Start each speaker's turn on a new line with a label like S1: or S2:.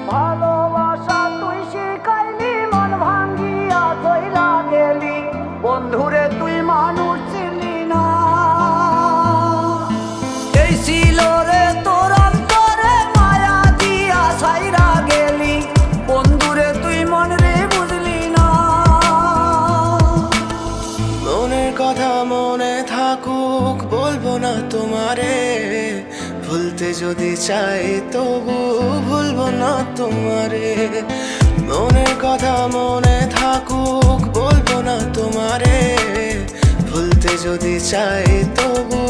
S1: ভালোবাসা তুই শিখাইলি, মন ভাঙ্গিয়া চইলা গেলি, বন্ধুরে তুই মানুষ ছিলি না। এই ছিল রে তোর অন্তরে মায়া দিয়া ছাইরা গেলি, বন্ধুরে তুই মন রে বুঝলি না।
S2: মনের কথা মনে থাকুক বলবো না তোমারে, ভুলতে যদি চাই তবু ভুলবো না তোমারে। মনের কথা মনে থাকুক বলবো না তোমারে, ভুলতে যদি চাই তবু